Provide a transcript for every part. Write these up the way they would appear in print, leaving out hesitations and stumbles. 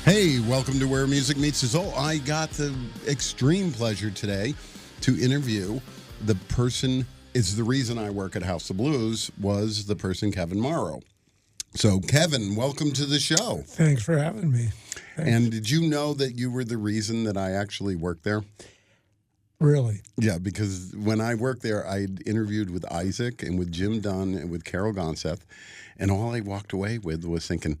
Hey, welcome to Where Music Meets the Soul. I got the extreme pleasure today to interview the person, it's the reason I work at House of Blues, was the person Kevin Morrow. So, Kevin, welcome to the show. Thanks for having me. Thanks. And did you know that you were the reason that I actually worked there? Really? Yeah, because when I worked there, I interviewed with Isaac and with Jim Dunn and with Carol Gonseth, and all I walked away with was thinking,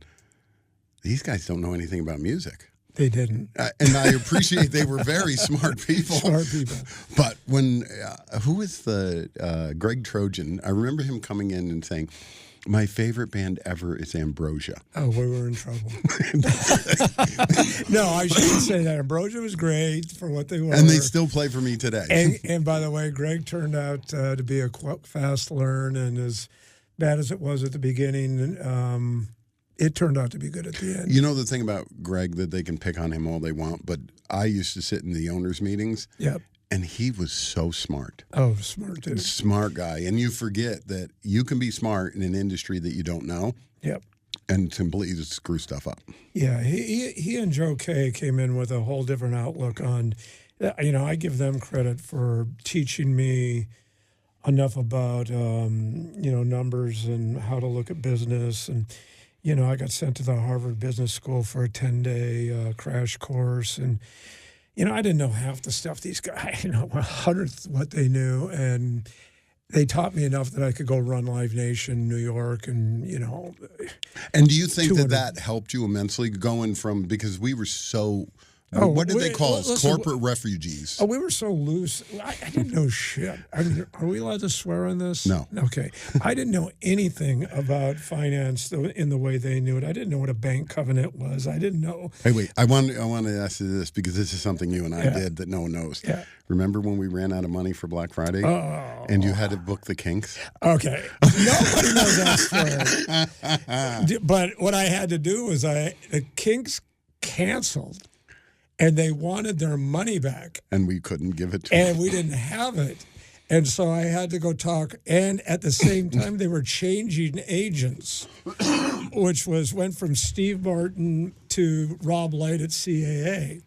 these guys don't know anything about music. They didn't. And I appreciate they were very smart people. Smart people. But when, who was the, Greg Trojan, I remember him coming in and saying, my favorite band ever is Ambrosia. Oh, we were in trouble. No, I shouldn't say that. Ambrosia was great for what they were. And they still play for me today. And by the way, Greg turned out to be a fast learn, and as bad as it was at the beginning, it turned out to be good at the end. You know the thing about Greg, that they can pick on him all they want, but I used to sit in the owners' meetings. Yep. And he was so smart. Oh, smart dude. Smart guy. And you forget that you can be smart in an industry that you don't know. Yep. And completely just screw stuff up. Yeah, he and Joe Kay came in with a whole different outlook on, I give them credit for teaching me enough about, numbers and how to look at business. And, I got sent to the Harvard Business School for a 10-day crash course. And, I didn't know half the stuff these guys, a hundredth what they knew. And they taught me enough that I could go run Live Nation, New York, and, And do you think that helped you immensely going from, because we were so, what did they call us? Corporate refugees. Oh, we were so loose. I didn't know shit. Are we allowed to swear on this? No. Okay. I didn't know anything about finance in the way they knew it. I didn't know what a bank covenant was. I didn't know. Hey, wait. I want to ask you this, because this is something you and I did that no one knows. Yeah. Remember when we ran out of money for Black Friday? Oh. And you had to book the Kinks? Okay. Nobody knows that story. But what I had to do was the Kinks canceled. And they wanted their money back. And we couldn't give it to them. And we didn't have it. And so I had to go talk. And at the same time, they were changing agents, which went from Steve Martin to Rob Light at CAA.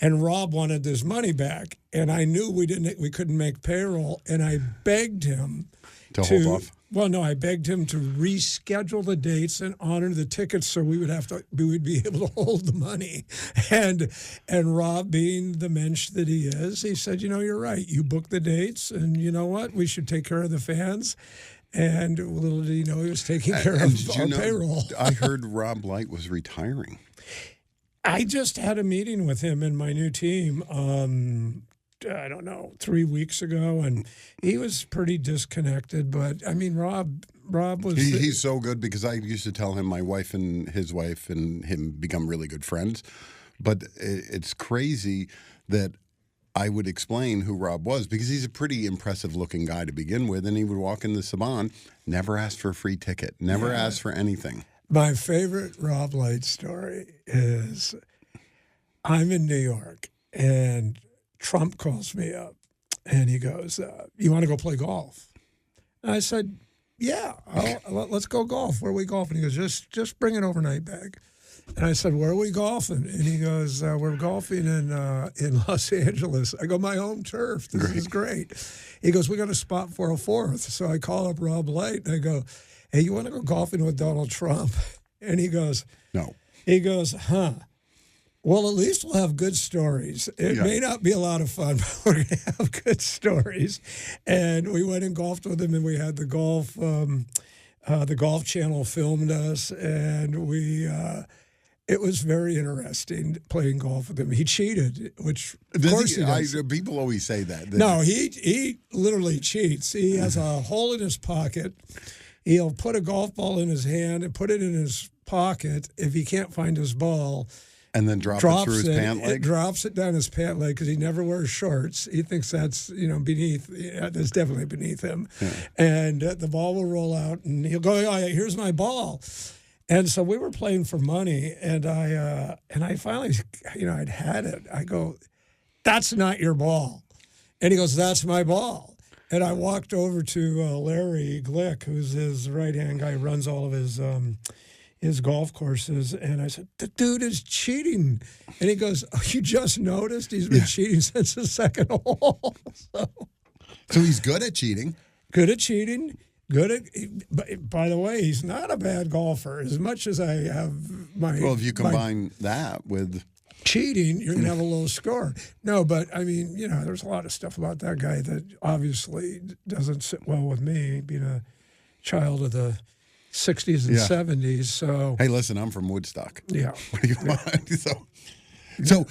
And Rob wanted his money back. And I knew we couldn't make payroll. And I begged him to hold off. Well, no, I begged him to reschedule the dates and honor the tickets so we would be able to hold the money. And Rob, being the mensch that he is, he said, you're right. You book the dates, and you know what? We should take care of the fans. And little did he know he was taking care of our payroll. I heard Rob Light was retiring. I just had a meeting with him and my new team, 3 weeks ago, and he was pretty disconnected. But I mean, Rob was. He's so good, because I used to tell him my wife and his wife and him become really good friends. But it's crazy that I would explain who Rob was, because he's a pretty impressive looking guy to begin with, and he would walk in the Saban, never ask for a free ticket, never ask for anything. My favorite Rob Light story is I'm in New York, and Trump calls me up, and he goes, you want to go play golf? And I said, yeah, let's go golf. Where are we golfing? He goes, just bring an overnight bag. And I said, where are we golfing? And he goes, we're golfing in Los Angeles. I go, my home turf. This is great. He goes, we got a spot for a fourth. So I call up Rob Light, and I go, hey, you want to go golfing with Donald Trump? And he goes, no. He goes, huh. Well, at least we'll have good stories. It may not be a lot of fun, but we're going to have good stories. And we went and golfed with him, and we had the Golf Channel filmed us, and it was very interesting playing golf with him. He cheated, which of course he does. People always say that. No, he literally cheats. He has a hole in his pocket. He'll put a golf ball in his hand and put it in his pocket if he can't find his ball. And then drops it through his pant leg? It drops it down his pant leg because he never wears shorts. He thinks that's, beneath. That's definitely beneath him. Yeah. And the ball will roll out, and he'll go, oh, here's my ball. And so we were playing for money, and I finally, I'd had it. I go, that's not your ball. And he goes, that's my ball. And I walked over to Larry Glick, who's his right-hand guy, runs all of his his golf courses, and I said, "The dude is cheating," and he goes, "Oh, you just noticed he's been cheating since the second hole." So he's good at cheating. Good at cheating. Good at. By the way, he's not a bad golfer. As much as I have my Well, if you combine that with cheating, you're going to have a low score. No, but I mean, there's a lot of stuff about that guy that obviously doesn't sit well with me, being a child of the 60s and 70s. So, hey, listen, I'm from Woodstock. Yeah. What do you want? So,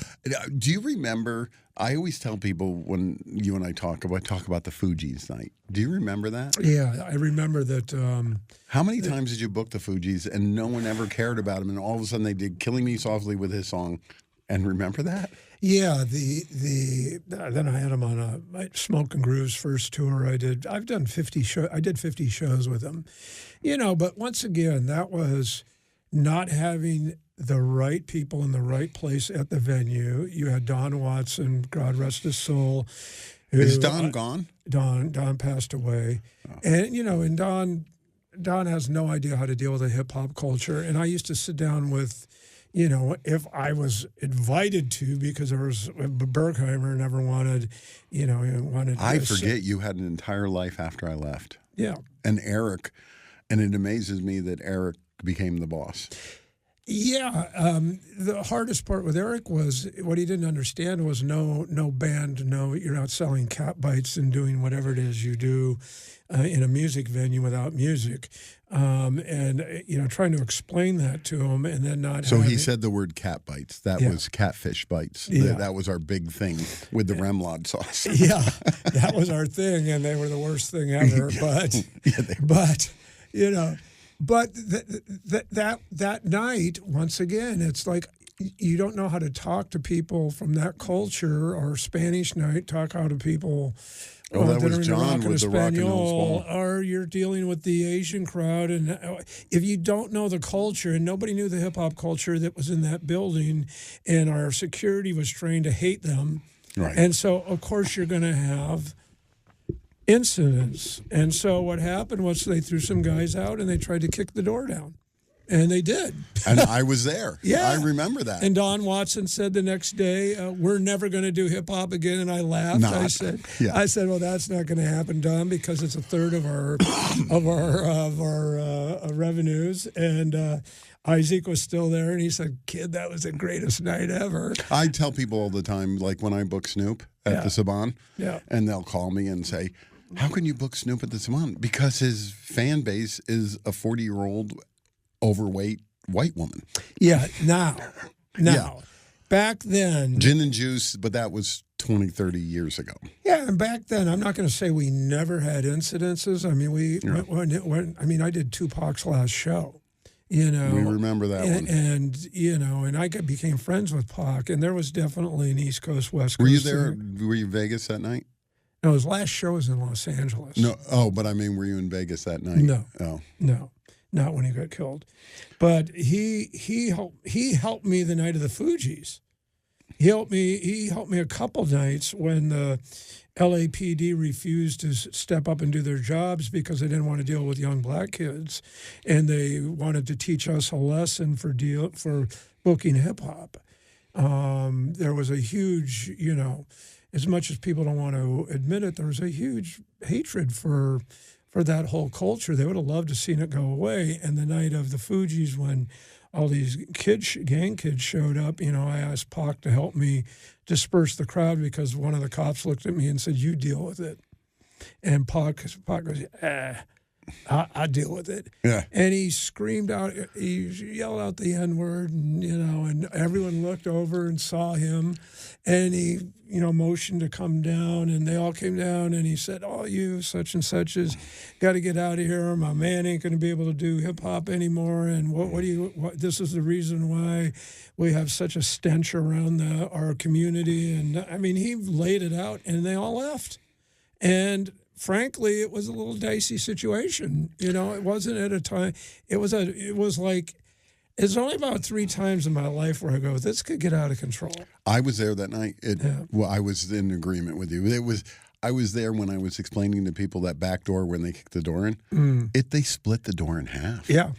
do you remember? I always tell people when you and I talk about the Fugees night. Do you remember that? Yeah, I remember that. How many times did you book the Fugees and no one ever cared about them, and all of a sudden they did "Killing Me Softly" with his song? And remember that? Yeah, then I had him on my Smoke and Groove's first tour. I've done 50 shows. I did 50 shows with him, But once again, that was not having the right people in the right place at the venue. You had Don Watson, God rest his soul. Is Don gone? Don passed away, and and Don has no idea how to deal with a hip hop culture. And I used to sit down with. If I was invited to, because there was Berkheimer never wanted, he wanted. I forget you had an entire life after I left. Yeah. And Eric, and it amazes me that Eric became the boss. Yeah. The hardest part with Eric was what he didn't understand was no band, you're not selling cat bites and doing whatever it is you do in a music venue without music. Trying to explain that to him and then not. So he said the word cat bites. That was catfish bites. Yeah. That was our big thing with the Remlod sauce. Yeah, that was our thing, and they were the worst thing ever. But that night, once again, it's like you don't know how to talk to people from that culture, or Spanish night, talk how to people. Oh, that was John with the Rock and Roll Ball. Or you're dealing with the Asian crowd, and if you don't know the culture, and nobody knew the hip hop culture that was in that building, and our security was trained to hate them, right? And so of course you're going to have incidents. And so what happened was they threw some guys out and they tried to kick the door down. And they did. And I was there. Yeah. I remember that. And Don Watson said the next day, we're never going to do hip hop again. And I laughed. I said, well, that's not going to happen, Don, because it's a third of our revenues. And Isaac was still there, and he said, "Kid, that was the greatest night ever." I tell people all the time, like when I book Snoop at the Saban, and they'll call me and say, "How can you book Snoop at the Saban?" Because his fan base is a 40-year-old overweight white woman. Yeah, now. Back then. Gin and juice, but that was 20, 30 years ago. Yeah, and back then, I'm not going to say we never had incidences. I mean, I did Tupac's last show. We remember that one. And I became friends with Pac, and there was definitely an East Coast, West Coast. Were you there? Were you in Vegas that night? No, his last show was in Los Angeles. No, but I mean, were you in Vegas that night? No. Oh. No. Not when he got killed, but he helped me the night of the Fugees. He helped me a couple nights when the LAPD refused to step up and do their jobs because they didn't want to deal with young black kids, and they wanted to teach us a lesson for booking hip hop. There was a huge, as much as people don't want to admit it, there was a huge hatred for that whole culture. They would have loved to seen it go away. And the night of the Fugees, when all these gang kids showed up, I asked Pac to help me disperse the crowd because one of the cops looked at me and said, "You deal with it." And Pac goes, I deal with it. Yeah. And he screamed out, he yelled out the N-word, and everyone looked over and saw him. And he, motioned to come down, and they all came down, and he said, "Oh, you such and such is got to get out of here. My man ain't going to be able to do hip-hop anymore. And this is the reason why we have such a stench around our community." And, I mean, he laid it out, and they all left. And frankly, it was a little dicey situation. It wasn't at a time. It's only about 3 times in my life where I go, this could get out of control. I was there that night. Well, I was in agreement with you. I was there when I was explaining to people that back door when they kicked the door in. They split the door in half. Yeah.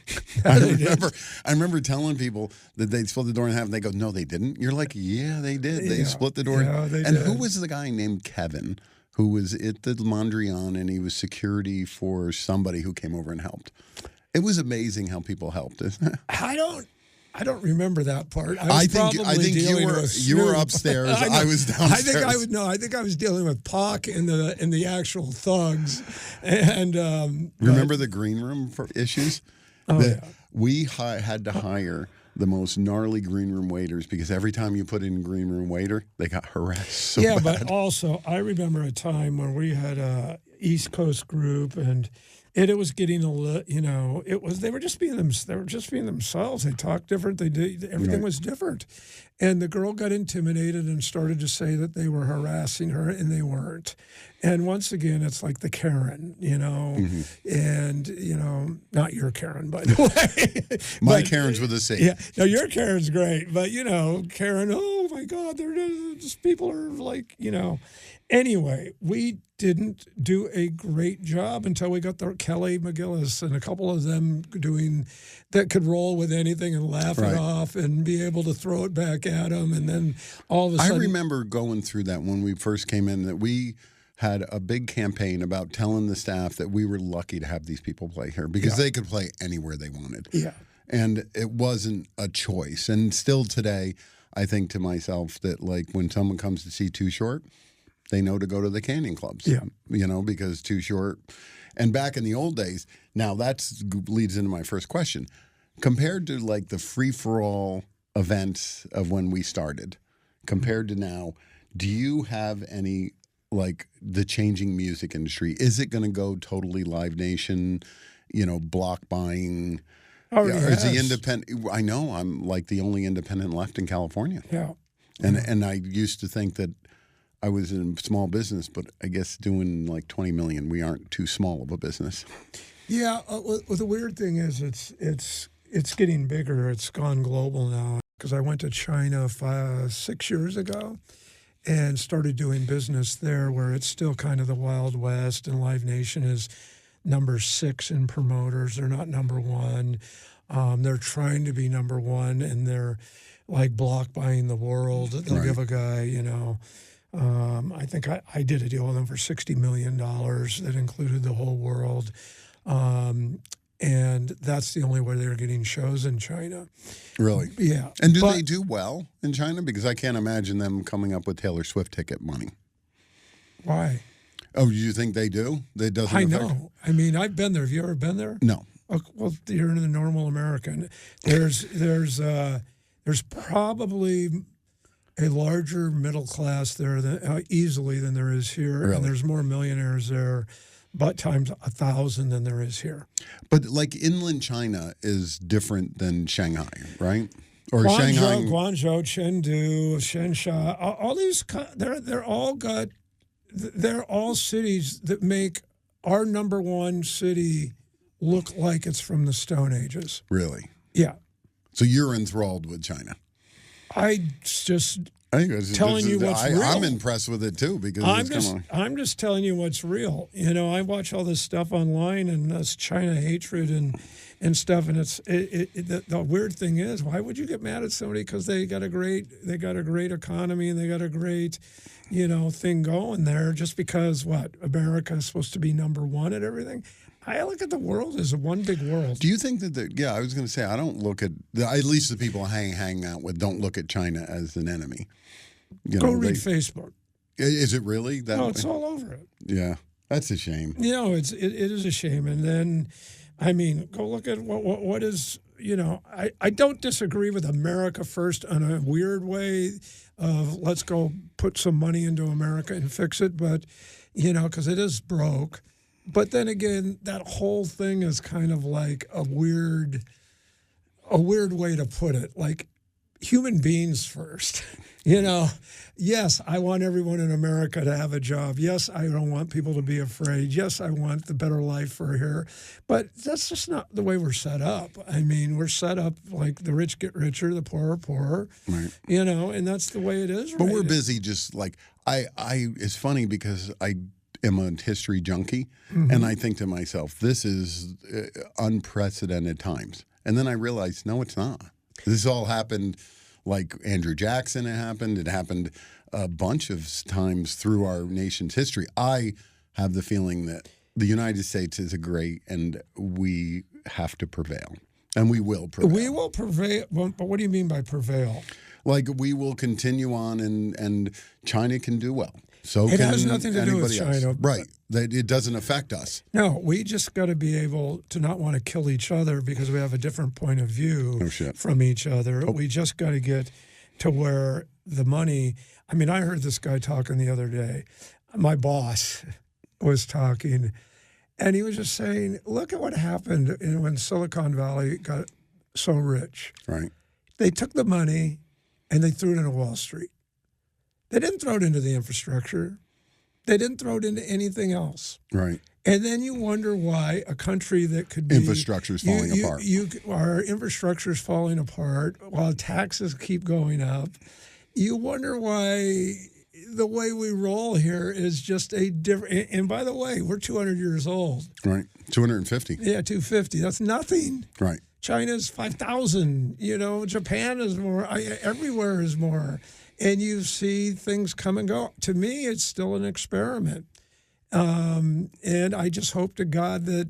I remember telling people that they'd split the door in half, and they go, "No, they didn't." You're like, "Yeah, they did. They split the door." Yeah, they and did. who was the guy named Kevin who was at the Mondrian, and he was security for somebody who came over and helped? It was amazing how people helped. Isn't it? I don't remember that part. I think you were upstairs. I was downstairs. I think I was dealing with Pac and the actual thugs. And remember the green room for issues? Oh, yeah. We had to hire the most gnarly green room waiters because every time you put in green room waiter, they got harassed so bad. But also I remember a time when we had a East Coast group and it was getting they were just being themselves. They talked different. They did everything was different, and the girl got intimidated and started to say that they were harassing her, and they weren't. And once again, it's like the Karen, and not your Karen, by the way. My Karens with a C. Yeah, no, your Karen's great, but Karen. Oh my God, they're just people are like. Anyway, we didn't do a great job until we got the Kelly McGillis and a couple of them that could roll with anything and laugh it off and be able to throw it back at them. And then all of a sudden. I remember going through that when we first came in, that we had a big campaign about telling the staff that we were lucky to have these people play here because they could play anywhere they wanted. Yeah. And it wasn't a choice. And still today, I think to myself that like when someone comes to see Too Short, they know to go to the Canyon Clubs, because Too Short. And back in the old days, now that leads into my first question. Compared to like the free-for-all events of when we started, compared to now, do you have any, like the changing music industry? Is it going to go totally Live Nation, block buying? Oh, Or yes. is the independent? I know I'm like the only independent left in California. Yeah. And I used to think that I was in small business, but I guess doing like 20 million, we aren't too small of a business. Yeah. Well, the weird thing is it's getting bigger. It's gone global now because I went to China 6 years ago and started doing business there where it's still kind of the Wild West and Live Nation is number 6 in promoters. They're not number 1. They're trying to be number 1 and they're like block buying the world. They'll give a guy, I think I did a deal with them for $60 million that included the whole world. And that's the only way they're getting shows in China. Really? Yeah. And do they do well in China? Because I can't imagine them coming up with Taylor Swift ticket money. Why? Oh, do you think they do? That doesn't I affect- know. I mean, I've been there. Have you ever been there? No. Oh, well, you're the normal American. There's probably a larger middle class there easily than there is here, Really? and there's more millionaires there, but times 1,000 than there is here. But like inland China is different than Shanghai, right? Or Guangzhou, Chengdu, Shenzhen, all these they're all cities that make our number 1 city look like it's from the Stone Ages. Really? Yeah. So you're enthralled with China. I think it's telling you what's real. I'm impressed with it too because I'm just telling you what's real. I watch all this stuff online and this China hatred and stuff, and the weird thing is, why would you get mad at somebody because they got a great economy and they got a great thing going there just because America is supposed to be number 1 at everything? I look at the world as one big world. Do you think that I was going to say, I don't look at least the people I hang out with don't look at China as an enemy. Go read Facebook. Is it really that? No, way? it's all over it. Yeah, that's a shame. It is a shame. And then, I mean, go look at what is. I don't disagree with America first in a weird way of let's go put some money into America and fix it, but because it is broke. But then again, that whole thing is kind of like a weird way to put it. Like, human beings first. You know, yes, I want everyone in America to have a job. Yes, I don't want people to be afraid. Yes, I want the better life for here. But that's just not the way we're set up. I mean, we're set up like the rich get richer, the poor are poorer. Right. You know, and that's the way it is. But we're busy just like it's funny because I am a history junkie, and I think to myself, this is unprecedented times. And then I realized, no, it's not. This all happened like Andrew Jackson. It happened a bunch of times through our nation's history. I have the feeling that the United States is great, and we have to prevail, and we will prevail. We will prevail. But what do you mean by prevail? Like we will continue on, and China can do well. So it can has nothing to do with anybody China. else. Right. That it doesn't affect us. No, we just got to be able to not want to kill each other because we have a different point of view from each other. We just got to get to where the money. I mean, I heard this guy talking the other day. My boss was talking, and he was just saying, look at what happened when Silicon Valley got so rich. Right. They took the money and they threw it into Wall Street. They didn't throw it into the infrastructure. They didn't throw it into anything else. Right. And then you wonder why a country that could be... Infrastructure's falling apart. Our infrastructure's falling apart while taxes keep going up. You wonder why the way we roll here is just a different... And by the way, we're 200 years old. Right. 250. Yeah, 250. That's nothing. Right. China's 5,000. You know, Japan is more. Everywhere is more. And you see things come and go. To me, it's still an experiment. And I just hope to God that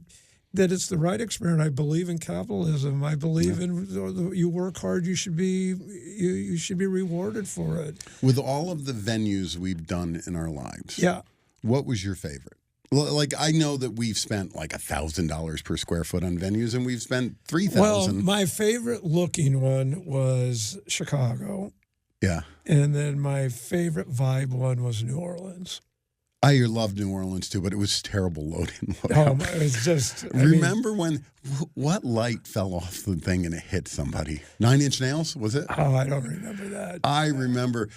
it's the right experiment. I believe in capitalism. I believe in you work hard, you should be rewarded for it. With all of the venues we've done in our lives, yeah, what was your favorite? Like, I know that we've spent like $1,000 per square foot on venues, and we've spent $3,000. Well, my favorite looking one was Chicago. Yeah. And then my favorite vibe one was New Orleans. I loved New Orleans too, but it was terrible load-in, load-out. It was just... Remember when, what light fell off the thing and it hit somebody? 9 Inch Nails, was it? Oh, I don't remember that. I remember,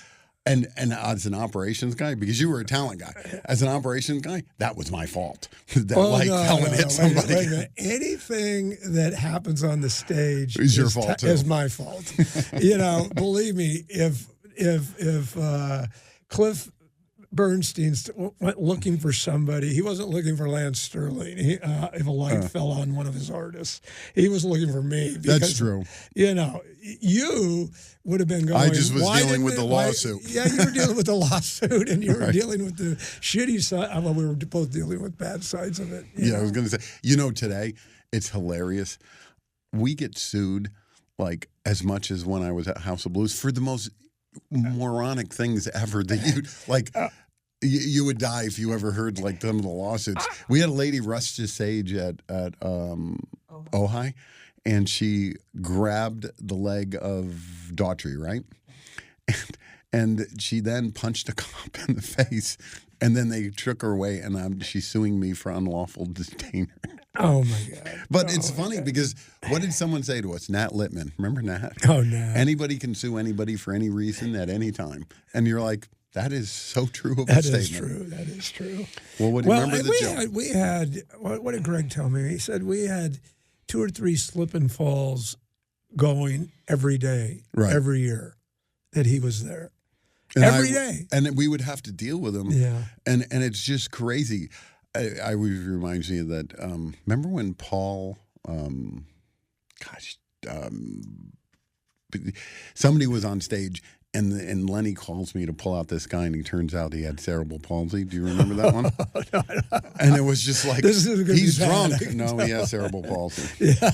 and as an operations guy, because you were a talent guy, as an operations guy, that was my fault. That light fell and hit somebody. Wait a minute. Anything that happens on the stage is your fault too. Is my fault. You know, believe me, if Cliff Bernstein went looking for somebody, he wasn't looking for Lance Sterling. If a light fell on one of his artists, he was looking for me. Because, that's true. You know, you would have been going. I just was dealing with the lawsuit. Yeah, you were dealing with the lawsuit, and you were dealing with the shitty side. Well, we were both dealing with bad sides of it. Yeah, I was going to say, you know, today it's hilarious. We get sued like as much as when I was at House of Blues for the most moronic things ever that you like. You would die if you ever heard like some of the lawsuits. We had a lady rush to stage at Ojai, and she grabbed the leg of Daughtry, right? And she then punched a cop in the face, and then they took her away, and she's suing me for unlawful detainer. Oh, my God. But it's funny because what did someone say to us? Nat Littman. Remember Nat? Oh, Nat. Anybody can sue anybody for any reason at any time. And you're like, that is so true of a statement. That is true. Well, remember the joke? We had, what did Greg tell me? He said we had 2 or 3 slip and falls going every day, every year that he was there. And every day. And we would have to deal with him. Yeah. And it's just crazy. I reminds me of that. Remember when Paul, somebody was on stage and Lenny calls me to pull out this guy, and he turns out he had cerebral palsy. Do you remember that one? No. And it was just like, he's drunk. No, he has cerebral palsy. Yeah.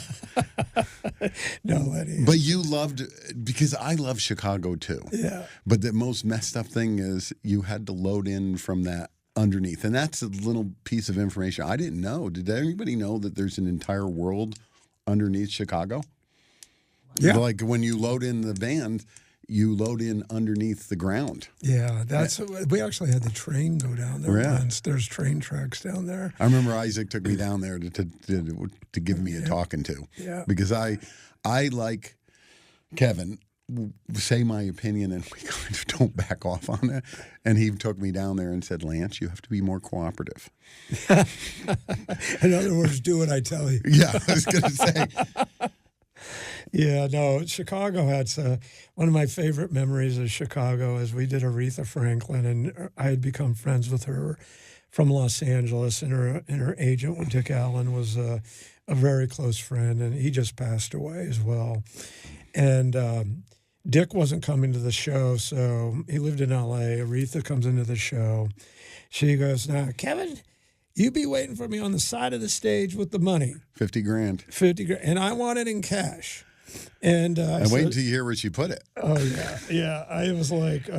No, Lenny. But you loved, because I love Chicago too. Yeah. But the most messed up thing is you had to load in from that underneath. And that's a little piece of information I didn't know. Did anybody know that there's an entire world underneath Chicago? Yeah. Like when you load in the band, you load in underneath the ground. Yeah, we actually had the train go down there once. There's train tracks down there. I remember Isaac took me down there to give me a talking to. Yeah. Because I like Kevin, say my opinion and we kind of don't back off on it. And he took me down there and said, Lance, you have to be more cooperative. In other words, do what I tell you. Yeah, I was going to say. Yeah, no, Chicago had one of my favorite memories of Chicago is we did Aretha Franklin, and I had become friends with her from Los Angeles, and her agent, Dick Allen, was a very close friend, and he just passed away as well. And Dick wasn't coming to the show, so he lived in L.A. Aretha comes into the show. She goes, now, Kevin, you be waiting for me on the side of the stage with the money. 50 grand. 50 grand. And I want it in cash. And wait until you hear where she put it. Oh, yeah. Yeah. I was like,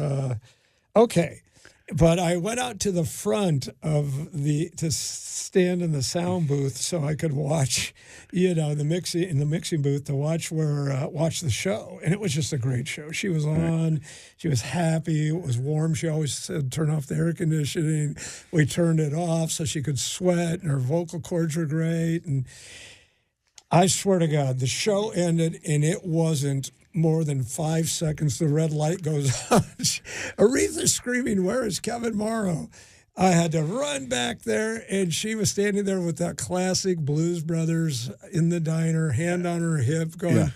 okay. But I went out to the front to stand in the sound booth so I could watch, the mixing booth to watch the show. And it was just a great show. She was on, she was happy, it was warm. She always said, turn off the air conditioning. We turned it off so she could sweat, and her vocal cords were great. And I swear to God, the show ended and it wasn't more than 5 seconds, the red light goes on. Aretha's screaming, where is Kevin Morrow? I had to run back there, and she was standing there with that classic Blues Brothers in the diner, hand on her hip, going,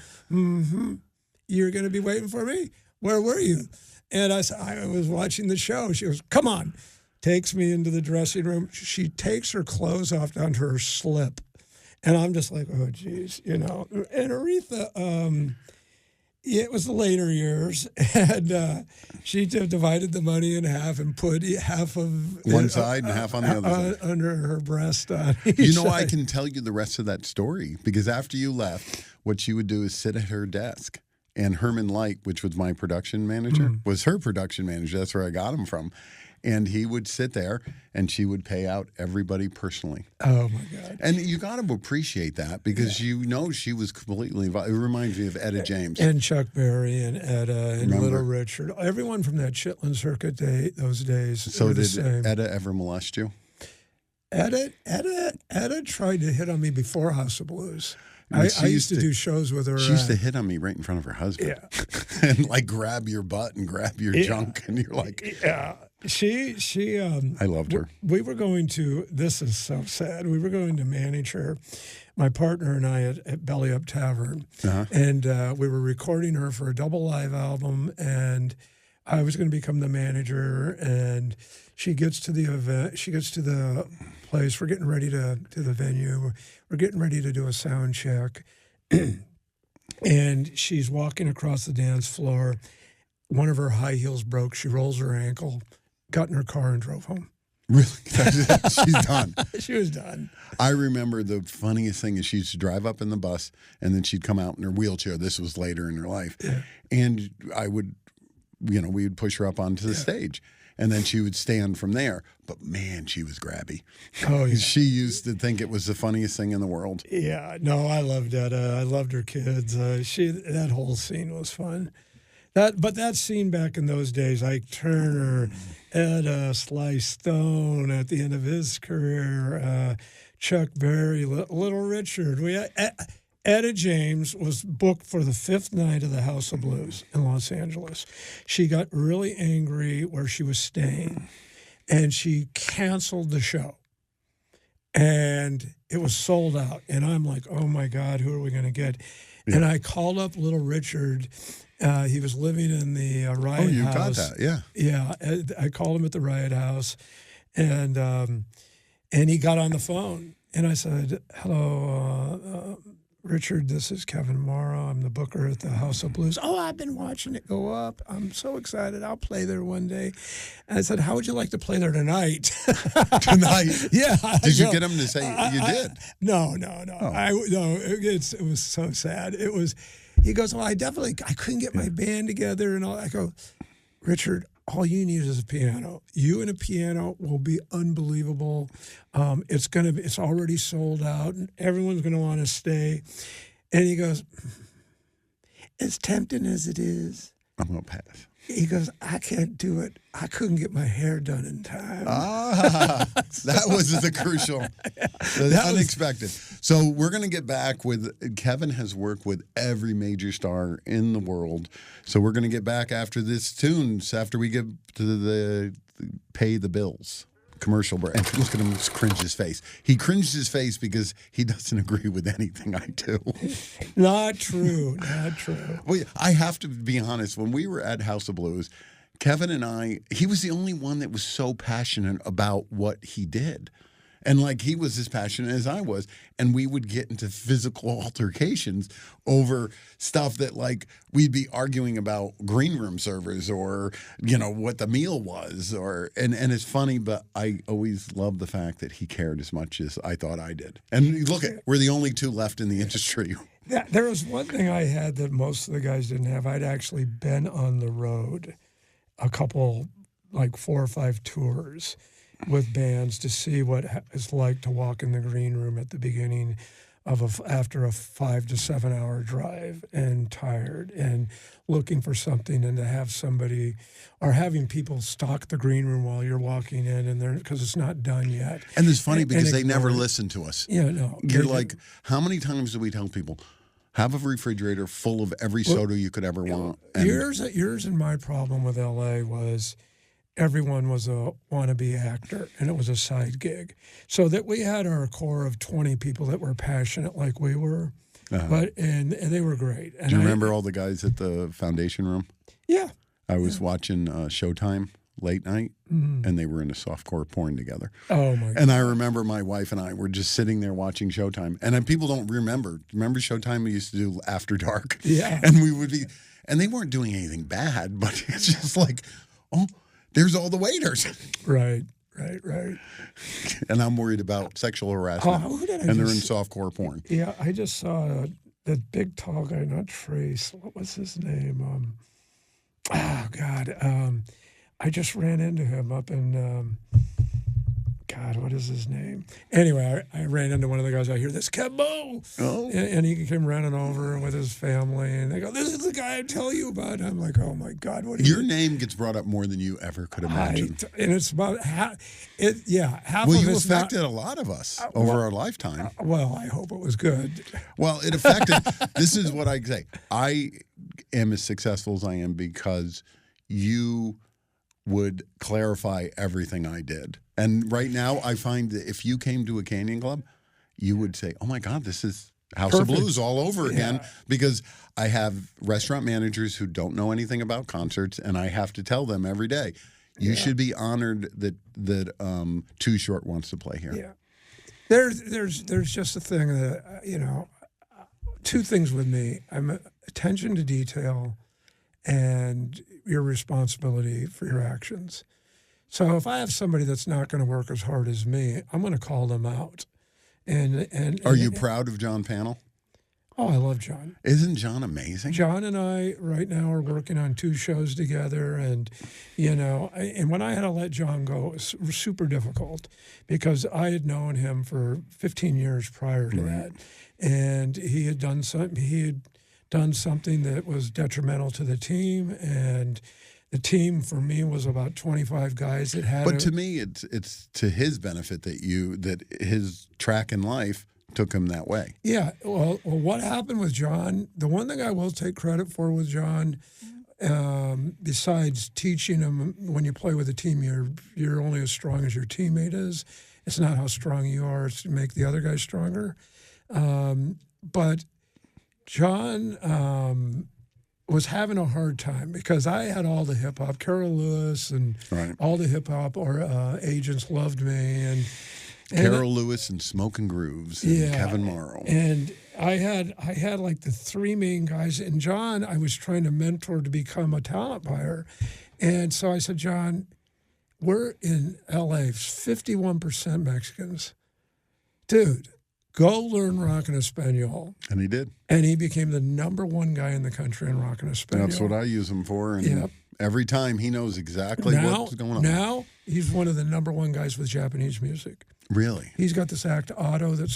You're going to be waiting for me? Where were you? And I said, I was watching the show. She goes, come on. Takes me into the dressing room. She takes her clothes off down to her slip. And I'm just like, oh, geez, And Aretha, it was the later years, and she divided the money in half and put half of one side and half on the other side under her breast. I can tell you the rest of that story, because after you left, what she would do is sit at her desk, and Herman Light, which was my production manager, was her production manager. That's where I got him from. And he would sit there, and she would pay out everybody personally. Oh, my God. And you got to appreciate that, because she was completely involved. It reminds me of Etta James. And Chuck Berry and Etta and Little Richard. Everyone from that Chitlin Circuit those days. So were the did same. Etta ever molest you? Etta tried to hit on me before House of Blues. I used to do shows with her. She used to hit on me right in front of her husband. Yeah. And like grab your butt and grab your junk. And you're like. Yeah. I loved her. We were going to, this is so sad, we were going to manage her, my partner and I at Belly Up Tavern. And we were recording her for a double live album, and I was going to become the manager. And she gets to the event, she gets to the place, we're getting ready to the venue, we're getting ready to do a sound check. And she's walking across the dance floor. One of her high heels broke. She rolls her ankle, got in her car, and drove home. Really? She's done. She was done. I remember the funniest thing is she used to drive up in the bus, and then she'd come out in her wheelchair. This was later in her life. Yeah. And I would, we would push her up onto the stage. And then she would stand from there. But, man, she was grabby. Oh, yeah. She used to think it was the funniest thing in the world. Yeah. No, I loved Etta. I loved her kids. That whole scene was fun. But that scene back in those days, Ike Turner, Etta, Sly Stone at the end of his career, Chuck Berry, Little Richard. Etta James was booked for the 5th night of the House of Blues in Los Angeles. She got really angry where she was staying, and she canceled the show. And it was sold out. And I'm like, oh, my God, who are we going to get? Yeah. And I called up Little Richard. He was living in the Riot House. Oh, you got that, yeah. Yeah, I called him at the Riot House, and he got on the phone. And I said, hello, Richard, this is Kevin Morrow. I'm the booker at the House of Blues. Oh, I've been watching it go up. I'm so excited. I'll play there one day. And I said, how would you like to play there tonight? Tonight? Yeah. Did you get him to say you did? No. Oh. It was so sad. He goes, well, I couldn't get my band together and all. I go, Richard, all you need is a piano. You and a piano will be unbelievable. It's already sold out, and everyone's going to want to stay. And he goes, as tempting as it is, I'm going to pass. He goes, I can't do it. I couldn't get my hair done in time. That was the crucial, the unexpected. So we're going to get back with, Kevin has worked with every major star in the world. So we're going to get back after this tunes, after we get to the pay the bills. Commercial break. And look at him cringe his face. He cringed his face because he doesn't agree with anything I do. Not true. Not true. Well, I have to be honest. When we were at House of Blues, Kevin and I, he was the only one that was so passionate about what he did. And like he was as passionate as I was. And we would get into physical altercations over stuff that like we'd be arguing about green room servers or, you know, what the meal was or and it's funny, but I always loved the fact that he cared as much as I thought I did. And look at, we're the only two left in the industry. There was one thing I had that most of the guys didn't have. I'd actually been on the road a couple, like 4 or 5 tours with bands to see what it's like to walk in the green room at the beginning of after a 5 to 7 hour drive and tired and looking for something, and to have somebody or having people stock the green room while you're walking in and they're because it's not done yet. And it's funny because they never listen to us. Yeah, no. You're like, how many times do we tell people, have a refrigerator full of every soda you could ever want? And Yours and my problem with LA was everyone was a wannabe actor, and it was a side gig. So that we had our core of 20 people that were passionate like we were, but and they were great. And do you remember all the guys at the Foundation Room? Yeah. I was watching Showtime late night, and they were in a softcore porn together. Oh, my God. And I remember my wife and I were just sitting there watching Showtime. And then people don't remember. Remember Showtime we used to do After Dark? Yeah. And we would be, and they weren't doing anything bad, but it's just like, oh, there's all the waiters. Right. And I'm worried about sexual harassment. Who did I and they're in just- softcore porn. Yeah, I just saw that big tall guy, not Trace. What was his name? I just ran into him up in, God, what is his name? Anyway, I ran into one of the guys out here. This Kebo. Oh. And he came running over with his family, and they go, "This is the guy I tell you about." And I'm like, "Oh my God, what?" Your name gets brought up more than you ever could imagine. And it's about half. Half Well, of you it's affected not, a lot of us over our lifetime. well, I hope it was good. Well, it affected. This is what I say. I am as successful as I am because you would clarify everything I did. And right now, I find that if you came to a Canyon Club, you would say, "Oh my God, this is House of Blues all over again," because I have restaurant managers who don't know anything about concerts, and I have to tell them every day, you should be honored that Too Short wants to play here. Yeah, there's just a thing that two things with me. I'm attention to detail, and your responsibility for your actions. So if I have somebody that's not going to work as hard as me, I'm going to call them out. And Are you proud of John Pannell? Oh, I love John. Isn't John amazing? John and I right now are working on 2 shows together, and and when I had to let John go, it was super difficult because I had known him for 15 years prior to that, and he had done something. That was detrimental to the team, and the team for me was about 25 guys that had. But to me, it's to his benefit that his track in life took him that way. Yeah. Well, what happened with John? The one thing I will take credit for with John, besides teaching him, when you play with a team, you're only as strong as your teammate is. It's not how strong you are; it's to make the other guy stronger. But John was having a hard time because I had all the hip hop, Carol Lewis, and all the hip hop agents loved me, and Carol Lewis and Smoking Grooves and Kevin Morrow. And I had like the 3 main guys, and John I was trying to mentor to become a talent buyer, and so I said, John, we're in LA, 51% Mexicans, dude. Go learn rock and Espanol. And he did. And he became the #1 guy in the country in rock and Espanol. That's what I use him for. And every time he knows exactly what's going on. Now he's one of the #1 guys with Japanese music. Really? He's got this act, Otto, that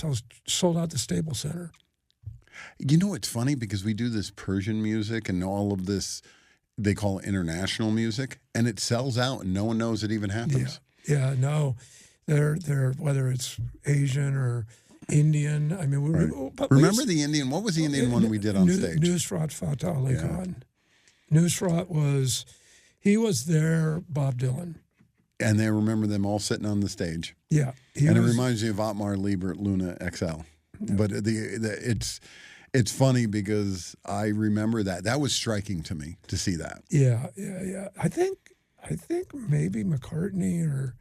sold out the Staples Center. You know, it's funny because we do this Persian music and all of this they call it international music, and it sells out, and no one knows it even happens. Yeah, no, they're whether it's Asian or Indian. I mean, Remember the Indian? What was the Indian one we did on stage? Nusrat Fateh Ali Khan. Nusrat he was there. Bob Dylan. And they remember them all sitting on the stage. Yeah, it reminds me of Otmar Liebert Luna XL. Yeah. But it's funny because I remember that. That was striking to me to see that. Yeah. I think maybe McCartney or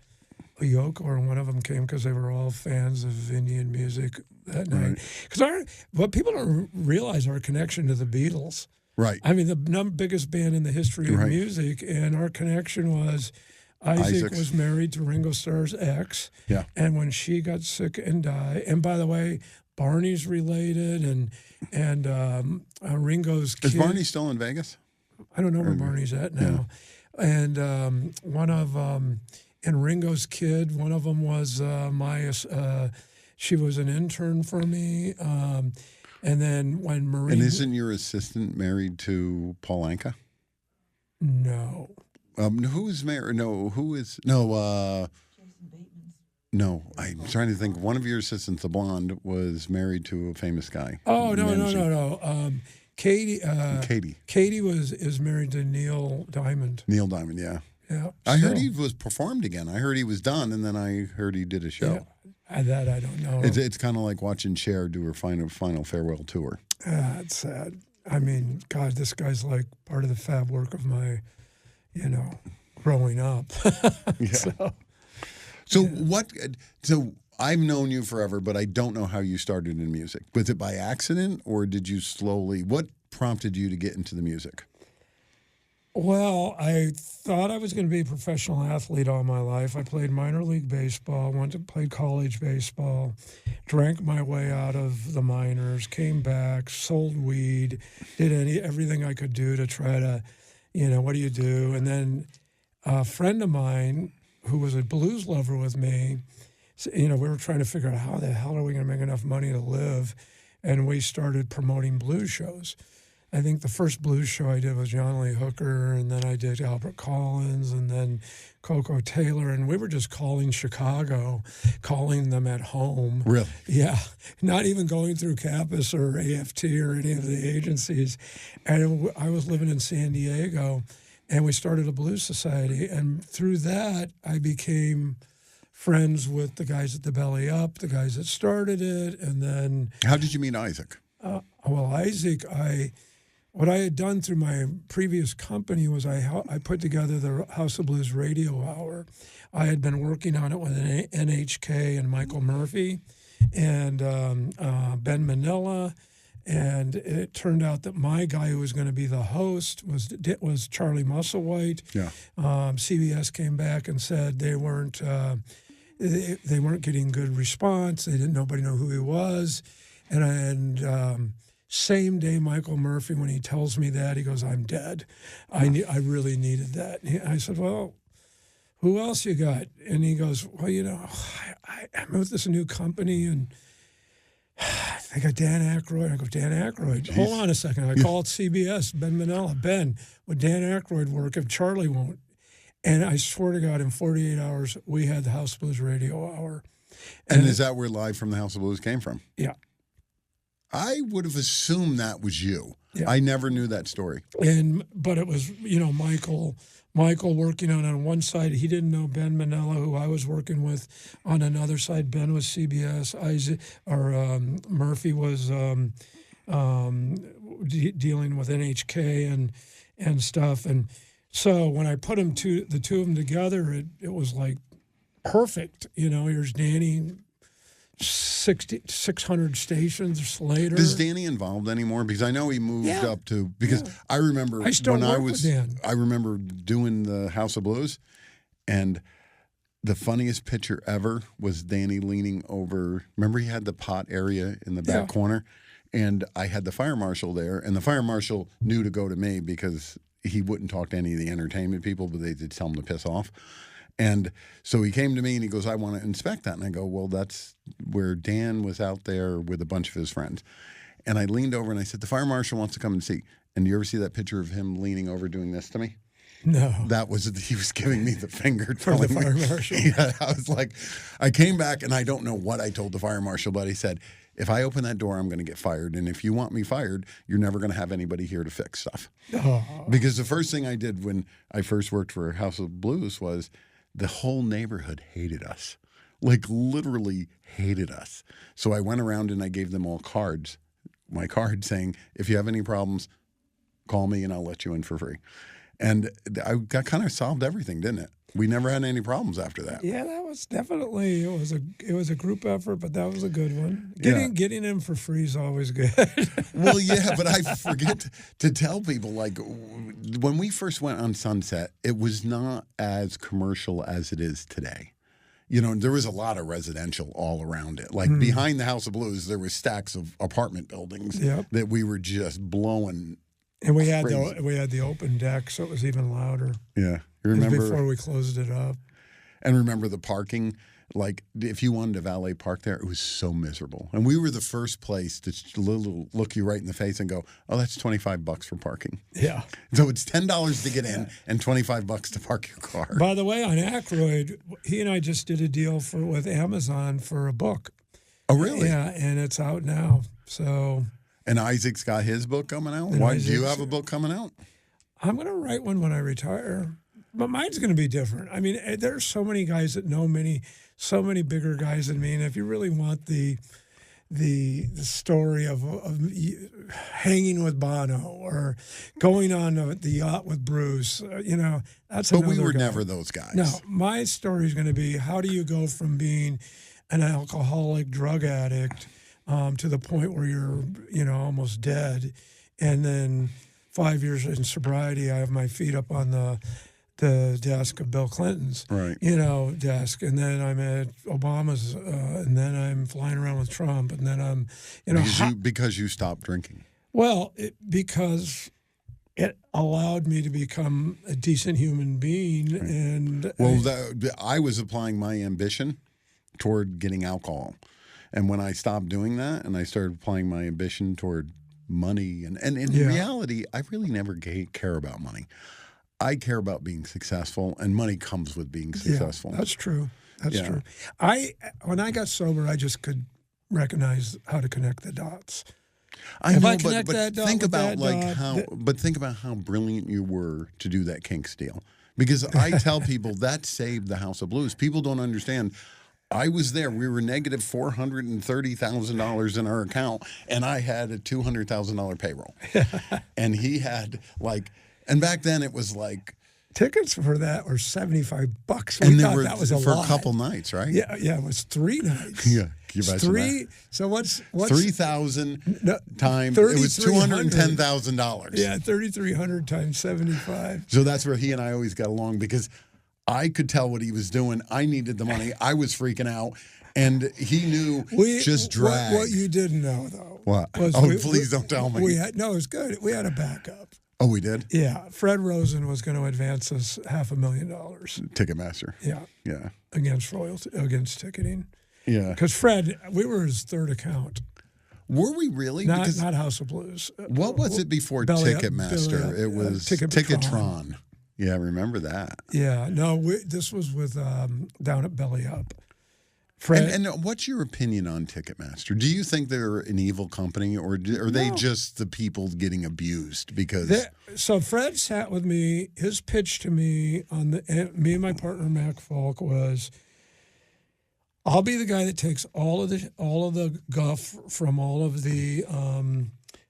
Yoko or one of them came because they were all fans of Indian music that night. Because what people don't realize our connection to the Beatles. Right. I mean, the biggest band in the history of music, and our connection was Isaac was married to Ringo Starr's ex. Yeah. And when she got sick and died, and by the way, Barney's related, and Ringo's kid. Is Barney still in Vegas? I don't know where Barney's at now. Yeah. And one of and Ringo's kid, one of them was she was an intern for me. And then when Marie... And isn't your assistant married to Paul Anka? No. Who is married? No, who is... No, no, I'm trying to think. One of your assistants, the blonde, was married to a famous guy. Oh, no. Katie. Katie is married to Neil Diamond. Neil Diamond, yeah. Yeah. I heard he was performed again. I heard he was done, and then I heard he did a show. Yeah, that I don't know. It's kind of like watching Cher do her final farewell tour. It's sad. I mean, God, this guy's like part of the fab work of my, growing up. Yeah. So I've known you forever, but I don't know how you started in music. Was it by accident, or did you slowly? What prompted you to get into the music? Well, I thought I was going to be a professional athlete all my life. I played minor league baseball, went to play college baseball, drank my way out of the minors, came back, sold weed, did everything I could do to try to, what do you do? And then a friend of mine who was a blues lover with me, we were trying to figure out how the hell are we going to make enough money to live, and we started promoting blues shows. I think the first blues show I did was John Lee Hooker, and then I did Albert Collins, and then Coco Taylor, and we were just calling Chicago, calling them at home. Really? Yeah, not even going through Capus or AFT or any of the agencies. And I was living in San Diego, and we started a blues society, and through that, I became friends with the guys at the Belly Up, the guys that started it, and then... How did you meet Isaac? Isaac, what I had done through my previous company was I put together the House of Blues Radio Hour. I had been working on it with NHK and Michael Murphy and Ben Manila, and it turned out that my guy who was going to be the host was Charlie Musselwhite. Yeah. CBS came back and said they weren't getting good response. Nobody knew who he was, and same day, Michael Murphy, when he tells me that, he goes, "I'm dead. I really needed that." And I said, "Well, who else you got?" And he goes, "Well, I'm with this new company, and I got Dan Aykroyd." I go, "Dan Aykroyd? Jeez. Hold on a second." I called CBS, Ben Manila. "Ben, would Dan Aykroyd work if Charlie won't?" And I swear to God, in 48 hours, we had the House of Blues Radio Hour. And is that where Live from the House of Blues came from? Yeah. I would have assumed that was you. Yeah. I never knew that story. But it was, Michael working on one side. He didn't know Ben Manila, who I was working with on another side. Ben was CBS. Murphy was dealing with NHK and stuff. And so when I put the two of them together, it was like perfect. Here's Danny. 600 stations later. Is Danny involved anymore? Because I know he moved up to. Because I remember I remember doing the House of Blues, and the funniest picture ever was Danny leaning over. Remember, he had the pot area in the back corner, and I had the fire marshal there, and the fire marshal knew to go to me because he wouldn't talk to any of the entertainment people, but they did tell him to piss off. And so he came to me and he goes, "I want to inspect that." And I go, "Well, that's where Dan was out there with a bunch of his friends." And I leaned over and I said, "The fire marshal wants to come and see." And you ever see that picture of him leaning over doing this to me? No. That was, he was giving me the finger. For the fire marshal. Yeah, I was like, I came back and I don't know what I told the fire marshal, but he said, if I open that door, I'm going to get fired. And if you want me fired, you're never going to have anybody here to fix stuff. Oh. Because the first thing I did when I first worked for House of Blues was the whole neighborhood hated us. Like literally hated us. So I went around and I gave them all cards. My card saying, if you have any problems, call me and I'll let you in for free. And I got kind of solved everything, didn't it? We never had any problems after that. Yeah, that was definitely it was a group effort, but that was a good one. Getting in for free is always good. Well, yeah, but I forget to tell people, like, when we first went on Sunset, it was not as commercial as it is today. You know, there was a lot of residential all around it. Like behind the House of Blues, there was stacks of apartment buildings that we were just blowing. And we had the open deck, so it was even louder. Yeah, you remember before we closed it up. And remember the parking. Like if you wanted to valet park there, it was so miserable. And we were the first place to look you right in the face and go, "Oh, that's $25 for parking." Yeah. So it's $10 to get in and $25 to park your car. By the way, on Aykroyd, he and I just did a deal with Amazon for a book. Oh, really? Yeah, and it's out now. So. And Isaac's got his book coming out. Why do you have a book coming out? I'm going to write one when I retire, but mine's going to be different. I mean, there's so many guys that know so many bigger guys than me, and if you really want the story of hanging with Bono or going on the yacht with Bruce, you know, that's. But we were never those guys. No, my story is going to be how do you go from being an alcoholic drug addict to the point where you're, you know, almost dead. And then 5 years in sobriety, I have my feet up on the desk of Bill Clinton's, you know, desk. And then I'm at Obama's, and then I'm flying around with Trump. And then I'm, you know. Because you stopped drinking. Well, because it allowed me to become a decent human being. Right. And I was applying my ambition toward getting alcohol. And when I stopped doing that and I started applying my ambition toward money, and in reality, I really never care about money. I care about being successful, and money comes with being successful. Yeah, that's true. That's true. When I got sober, I just could recognize how to connect the dots. I know, but think about how brilliant you were to do that Kinks deal. Because I tell people that saved the House of Blues. People don't understand. I was there. We were negative $430,000 in our account, and I had a $200,000 payroll. And he had and back then it was like tickets for that were $75. And that was for a couple nights, right? Yeah, it was 3 nights. Yeah, can you three. So what's 3,000 times? It was $210,000. Yeah, 3,300 times 75. So that's where he and I always got along because I could tell what he was doing. I needed the money. I was freaking out. And he knew just drag. What you didn't know, though. What? Please don't tell me. It was good. We had a backup. Oh, we did? Yeah. Fred Rosen was going to advance us $500,000. Ticketmaster. Yeah. Yeah. Against ticketing. Yeah. Because Fred, we were his third account. Were we really? Not House of Blues. What was it before Ticketmaster? It was Ticketron. Yeah, remember that. Yeah, no, this was with down at Belly Up. Fred, and what's your opinion on Ticketmaster? Do you think they're an evil company, or are they just the people getting abused? Because so Fred sat with me. His pitch to me me and my partner Mac Falk was, I'll be the guy that takes all of the guff from all of the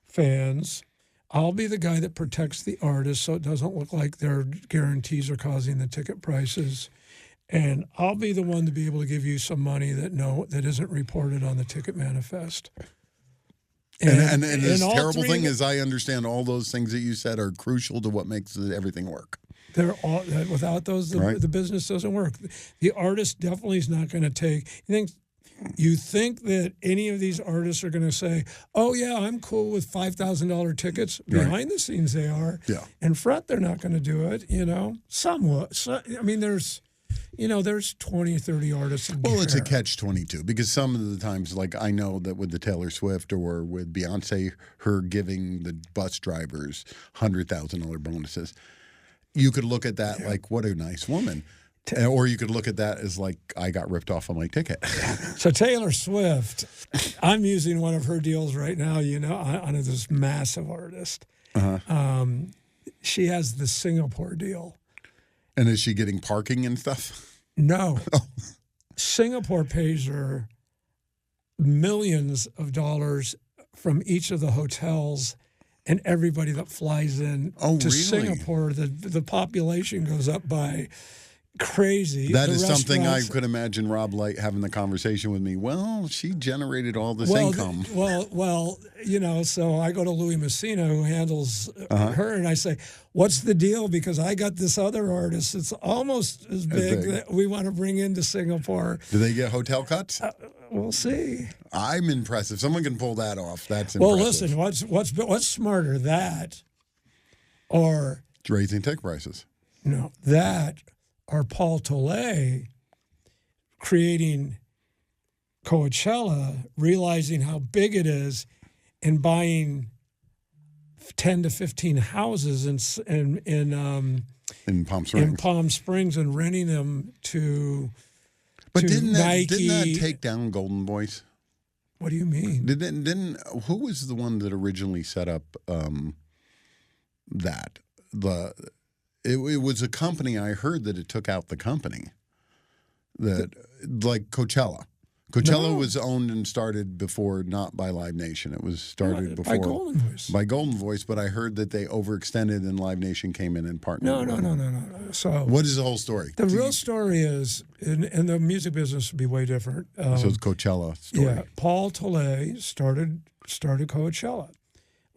fans. I'll be the guy that protects the artist so it doesn't look like their guarantees are causing the ticket prices. And I'll be the one to be able to give you some money that isn't reported on the ticket manifest. And this terrible thing is I understand all those things that you said are crucial to what makes everything work. They're all without those, the business doesn't work. The artist definitely is not going to take. You think that any of these artists are going to say, "Oh yeah, I'm cool with $5,000 tickets." Behind the scenes, they are. Yeah. And front, they're not going to do it. You know, somewhat. So, I mean, there's, there's 20, 30 artists. Well, it's a catch-22 because some of the times, like I know that with the Taylor Swift or with Beyonce, her giving the bus drivers $100,000 bonuses, you could look at that like, what a nice woman. Or you could look at that as like, I got ripped off on my ticket. So Taylor Swift, I'm using one of her deals right now, on this massive artist. She has the Singapore deal. And is she getting parking and stuff? No. Singapore pays her millions of dollars from each of the hotels and everybody that flies in to Singapore. The population goes up by crazy. That is something I could imagine Rob Light having the conversation with me. Well, she generated all this income. So I go to Louis Messina, who handles her, and I say, what's the deal? Because I got this other artist that's almost as big that we want to bring into Singapore. Do they get hotel cuts? We'll see. I'm impressed. If someone can pull that off, that's well, impressive. Well, listen, what's smarter, that or raising ticket prices? No, that or Paul Tollet creating Coachella, realizing how big it is, and buying 10 to 15 houses in Palm Springs. In Palm Springs, and renting them to. But to didn't Nike. that take down Golden Voice? What do you mean? Didn't who was the one that originally set up that? It was a company. I heard that it took out the company. That like Coachella. Coachella was owned and started before, not by Live Nation. It was started before by Golden Voice. But I heard that they overextended and Live Nation came in and partnered. No. So what is the whole story? The real story is, in the music business would be way different. So it's Coachella story. Yeah, Paul Tollet started Coachella.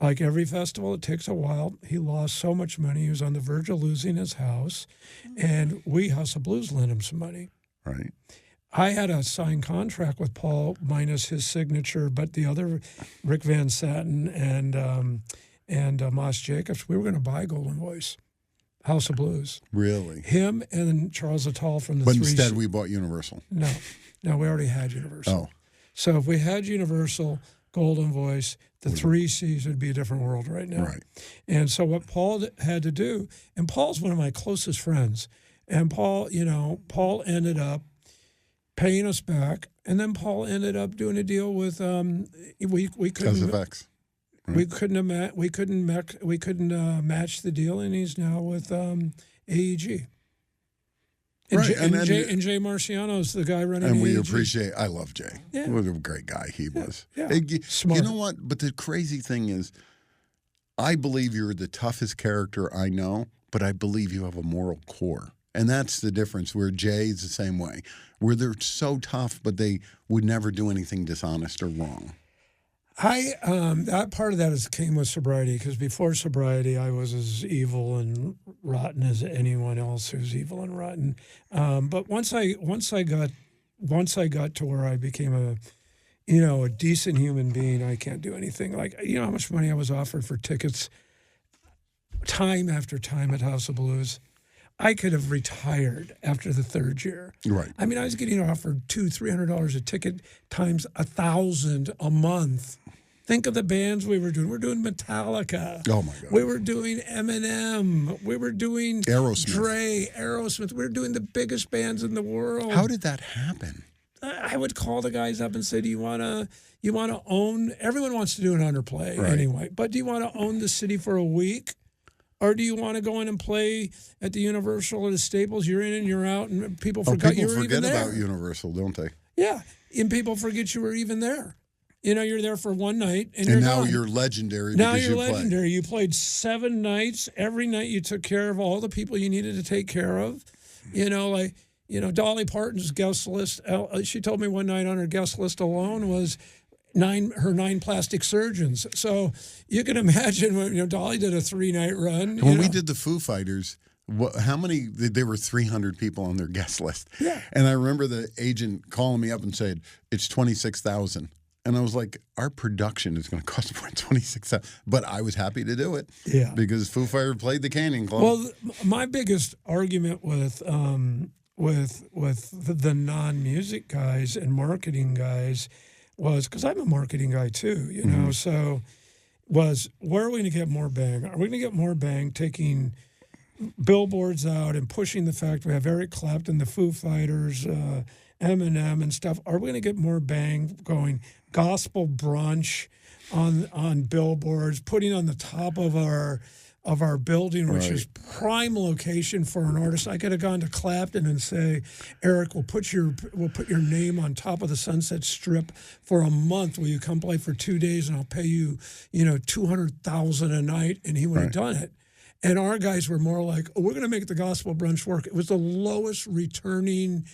Like every festival, it takes a while. He lost so much money. He was on the verge of losing his house, and we, House of Blues, lent him some money. Right. I had a signed contract with Paul minus his signature, but the other, Rick Van Satten and Moss Jacobs, we were going to buy Golden Voice, House of Blues. Really? Him and Charles Attal from the But instead we bought Universal. No, we already had Universal. Oh. So if we had Universal, Golden Voice, the 3 C's would be a different world right now. Right. And so what Paul had to do, and Paul's one of my closest friends, and Paul ended up paying us back, and then Paul ended up doing a deal with we couldn't FX. Right. we couldn't match the deal, and he's now with AEG. And, right. and Jay Marciano's the guy running. And we AEG. appreciate. I love Jay. Yeah. What a great guy he was. Yeah. Smart. You know what? But the crazy thing is, I believe you're the toughest character I know, but I believe you have a moral core. And that's the difference, where Jay's the same way, where they're so tough, but they would never do anything dishonest or wrong. That part of that came with sobriety, because before sobriety, I was as evil and rotten as anyone else who's evil and rotten. But once I got to where I became a decent human being, I can't do anything. Like, how much money I was offered for tickets time after time at House of Blues. I could have retired after the 3rd year. Right. I mean, I was getting offered $200-300 a ticket times 1,000 a month. Think of the bands we were doing. We're doing Metallica. Oh my God. We were doing Eminem. We were doing Aerosmith. We were doing the biggest bands in the world. How did that happen? I would call the guys up and say, "Do you want to own?" Everyone wants to do an underplay anyway, but do you want to own the city for a week? Or do you want to go in and play at the Universal or the Staples? You're in and you're out, and people forget you were even there. People forget about Universal, don't they? Yeah, and people forget you were even there. You're there for one night, and now gone. You're legendary. Now you're legendary. You played 7 nights. Every night you took care of all the people you needed to take care of. Dolly Parton's guest list. She told me one night on her guest list alone was 9 plastic surgeons. So you can imagine when Dolly did a 3-night run. When we did the Foo Fighters, how many? There were 300 people on their guest list. Yeah. And I remember the agent calling me up and said, "It's 26,000." And I was like, "Our production is going to cost more than 26,000." But I was happy to do it. Yeah. Because Foo Fighters played the Canyon Club. Well, my biggest argument with the non-music guys and marketing guys was, because I'm a marketing guy too, you know, so was, where are we going to get more bang? Are we going to get more bang taking billboards out and pushing the fact we have Eric Clapton, the Foo Fighters, Eminem and stuff? Are we going to get more bang going gospel brunch on billboards, putting on the top of our building, which is prime location for an artist? I could have gone to Clapton and say, Eric, we'll put your name on top of the Sunset Strip for a month. Will you come play for 2 days and I'll pay you, $200,000 a night? And he would have done it. And our guys were more like, oh, we're going to make the gospel brunch work. It was the lowest returning.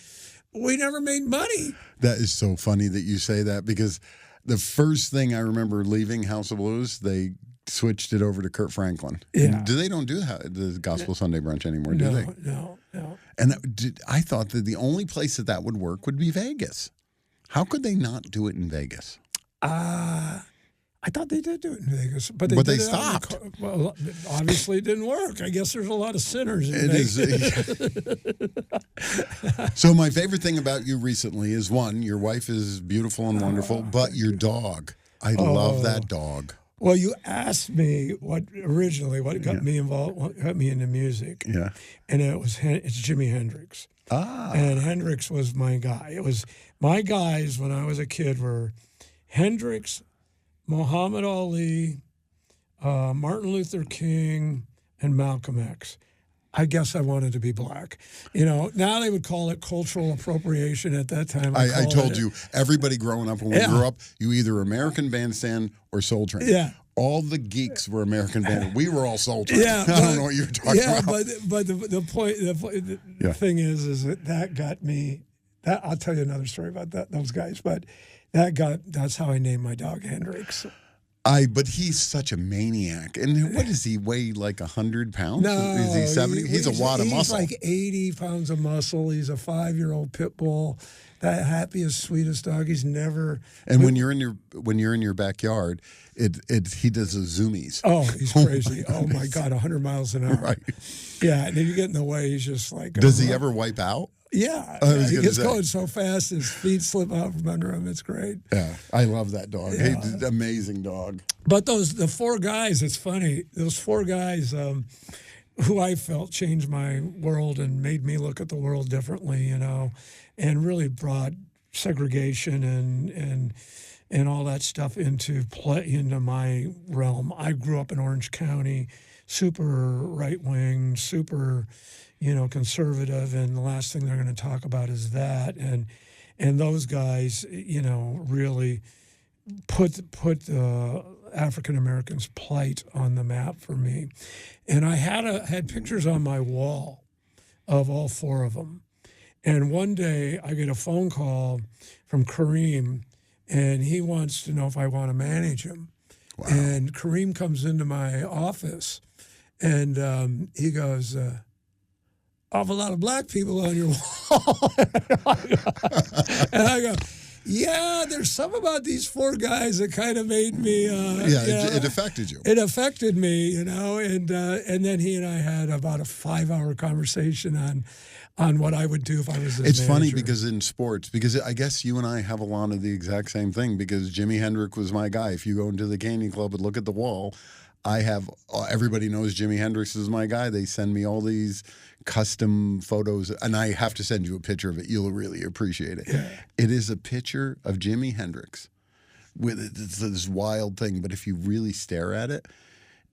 We never made money. That is so funny that you say that, because the first thing I remember leaving House of Blues, they switched it over to Kurt Franklin. Yeah. They don't do the Gospel Sunday brunch anymore, do they? No. And I thought that the only place that would work would be Vegas. How could they not do it in Vegas? I thought they did do it in Vegas, but they stopped. Well, obviously it didn't work. I guess there's a lot of sinners in Vegas. So my favorite thing about you recently is, one, your wife is beautiful and wonderful, but your dog. I love that dog. Well, you asked me what got me involved, what got me into music. Yeah. And it's Jimi Hendrix. And Hendrix was my guy. It was my guys when I was a kid were Hendrix, Muhammad Ali, Martin Luther King, and Malcolm X. I guess I wanted to be black. Now they would call it cultural appropriation. At that time, I told you, everybody growing up, when we grew up, you either American Bandstand or Soul Train. Yeah. All the geeks were American Bandstand. We were all Soul Train. Yeah, I don't know what you're talking about. But the point, the thing is that got me. That I'll tell you another story about those guys. But that's how I named my dog Hendrix. But he's such a maniac. And what does he weigh, like 100 pounds? No. Is he 70? He's a wad of muscle. He's like 80 pounds of muscle. He's a 5-year-old pit bull. The happiest, sweetest dog. He's never. And when you're in your backyard, he does the zoomies. Oh, he's crazy. Oh my God, 100 miles an hour. Right. Yeah, and if you get in the way, he's just like. Does he ever wipe out? Yeah, he gets going so fast, his feet slip out from under him. It's great. Yeah, I love that dog. Yeah. He's an amazing dog. But the 4 guys, it's funny. Those 4 guys who I felt changed my world and made me look at the world differently, and really brought segregation and all that stuff into my realm. I grew up in Orange County, super right wing, super conservative, and the last thing they're going to talk about is that. And those guys, really put African Americans' plight on the map for me. And I had pictures on my wall of all 4 of them. And one day I get a phone call from Kareem, and he wants to know if I want to manage him. Wow. And Kareem comes into my office, and he goes, awful lot of black people on your wall. And I go, yeah, there's something about these 4 guys that kind of made me. It affected you. It affected me, and then he and I had about a 5-hour conversation on what I would do if I was his It's manager. funny because in sports, because I guess you and I have a lot of the exact same thing, because Jimi Hendrix was my guy. If you go into the Canyon Club and look at the wall, everybody knows Jimi Hendrix is my guy. They send me all these custom photos, and I have to send you a picture of it. You'll really appreciate it. Yeah. It is a picture of Jimi Hendrix it's this wild thing, but if you really stare at it,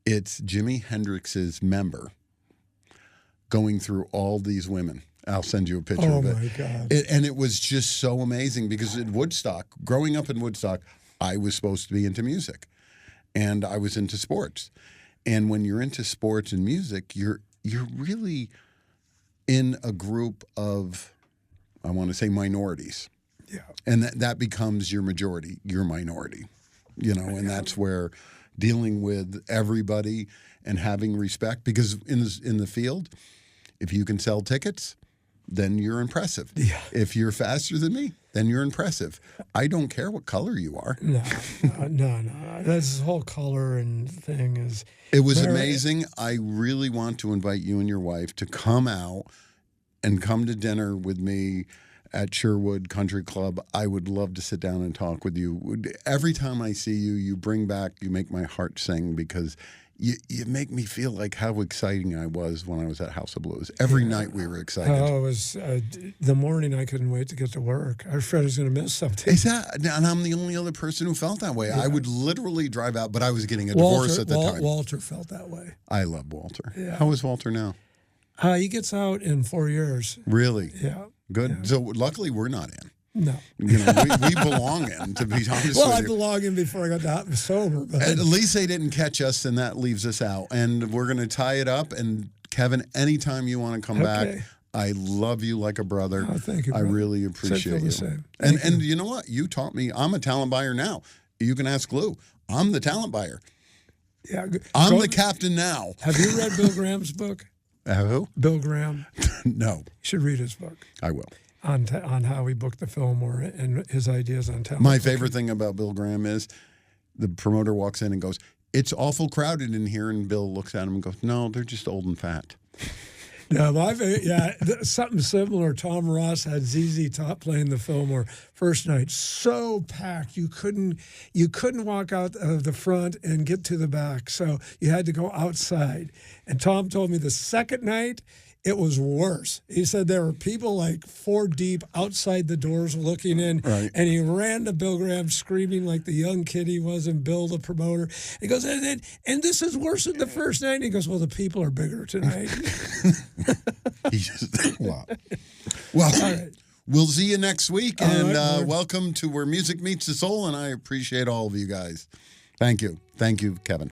it's Jimi Hendrix's member going through all these women. I'll send you a picture of it. Oh, my God. And it was just so amazing, because in Woodstock, growing up in Woodstock, I was supposed to be into music, and I was into sports. And when you're into sports and music, you're really in a group of, I want to say, minorities. Yeah. And that becomes your majority, your minority, and that's where dealing with everybody and having respect, because in the field, if you can sell tickets, then you're impressive. Yeah. If you're faster than me, then you're impressive. I don't care what color you are. No. This whole color and thing is. It was amazing. I really want to invite you and your wife to come out and come to dinner with me at Sherwood Country Club. I would love to sit down and talk with you. Every time I see you, you make my heart sing, because you make me feel like how exciting I was when I was at House of Blues. Every night we were excited. Oh, it was the morning I couldn't wait to get to work. I was afraid I was going to miss something. And I'm the only other person who felt that way. Yeah. I would literally drive out, but I was getting a divorce at the time. Walter felt that way. I love Walter. Yeah. How is Walter now? He gets out in 4 years. Really? Yeah. Good. Yeah. So luckily we're not in. No. We belong in, to be honest with you. Well, I belonged in before I got sober. But at least they didn't catch us, and that leaves us out. And we're going to tie it up. And Kevin, anytime you want to come back, I love you like a brother. Oh, thank you, brother. I really appreciate you. Same. And you know what? You taught me. I'm a talent buyer now. You can ask Lou. I'm the talent buyer. Yeah. I'm the captain now. Have you read Bill Graham's book? Who? Bill Graham. No. You should read his book. I will. On how he booked the Fillmore and his ideas on talent. My favorite thing about Bill Graham is the promoter walks in and goes, "It's awful crowded in here," and Bill looks at him and goes, "No, they're just old and fat." No, something similar. Tom Ross had ZZ Top playing the Fillmore first night, so packed you couldn't walk out of the front and get to the back, so you had to go outside. And Tom told me the second night it was worse. He said there were people like 4 deep outside the doors looking in, right. And he ran to Bill Graham screaming like the young kid he was, and Bill, the promoter. He goes, and this is worse than the first night. And he goes, well, the people are bigger tonight. Wow. Well, right. We'll see you next week, and welcome to Where Music Meets the Soul, and I appreciate all of you guys. Thank you. Thank you, Kevin.